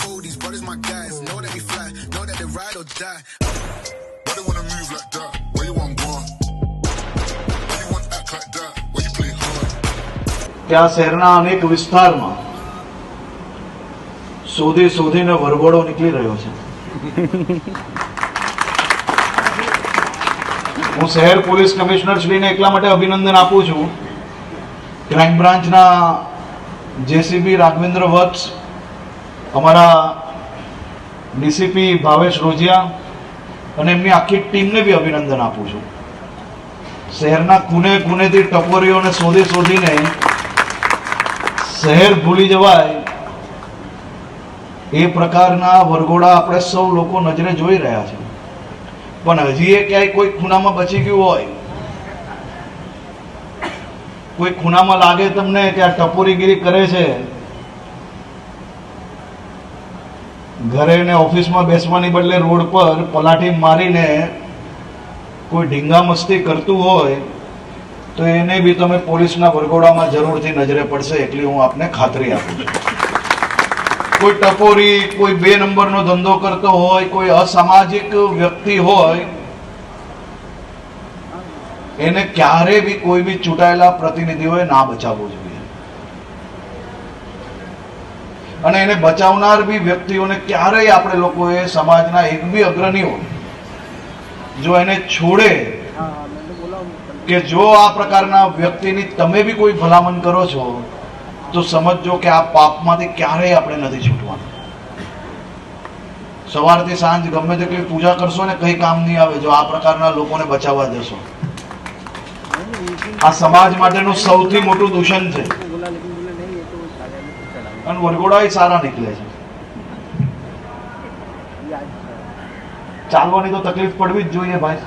hold these brothers my guys. Know that we fly, know that they ride or die. Why they wanna move like that? Where you want gone? Why you want act like that? Why you play hard? ત્યાં શહેરના અનેક વિસ્તારમાં શોધી શોધીને વરઘોડો નીકળી રહ્યો છે. હું શહેર પોલીસ કમિશનર શ્રીને એટલા માટે અભિનંદન આપું છું. ક્રાઇમ બ્રાન્ચના જેસીબી રાઘવેન્દ્ર વત્સ, અમારા ડીસીપી ભાવેશ રોજિયા અને એમની આખી ટીમને બી અભિનંદન આપું છું. શહેરના ખૂને ખૂનેથી ટપોરીઓને શોધી શોધીને શહેર ભૂલી જવાય એ પ્રકારના વરઘોડા આપણે સૌ લોકો નજરે જોઈ રહ્યા છે. પણ હજી એ ક્યાંય કોઈ ખૂણામાં બચી ગયું હોય, કોઈ ખૂણામાં લાગે તમને કે આ ટપોરીગીરી કરે છે, ઘરે ને ઓફિસમાં બેસવાની બદલે રોડ પર પલાઠી મારીને કોઈ ઢીંગા મસ્તી કરતું હોય તો એને બી તમે પોલીસના વરઘોડામાં જરૂરથી નજરે પડશે, એટલી હું આપને ખાતરી આપું છું. કોઈ ટપોરી, કોઈ 2 નંબરનો ધંધો કરતો હોય, કોઈ અસામાજિક વ્યક્તિ હોય, એને ક્યારે બી કોઈ બી ચૂંટાયેલા પ્રતિનિધિઓએ ના બચાવવું જોઈએ. અને એને બચાવનાર બી વ્યક્તિઓને ક્યારેય આપણે લોકોએ, સમાજના એક બી અગ્રણીઓ જો એને છોડે કે જો આ પ્રકારના વ્યક્તિની તમે બી કોઈ ભલામણ કરો છો તો સમજજો કે આ પાપમાંથી ક્યારેય આપણે નથી છૂટવાનું. સવારથી સાંજ ગમે તેટલી પૂજા કરશો ને કઈ કામ નહીં આવે જો આ પ્રકારના લોકોને બચાવવા જશો. આ સમાજ માટેનું સૌથી મોટું દૂષણ છે. અને વરઘોડા સારા નીકળે છે. ચાલવાની તો તકલીફ પડવી જ જોઈએ ભાઈ.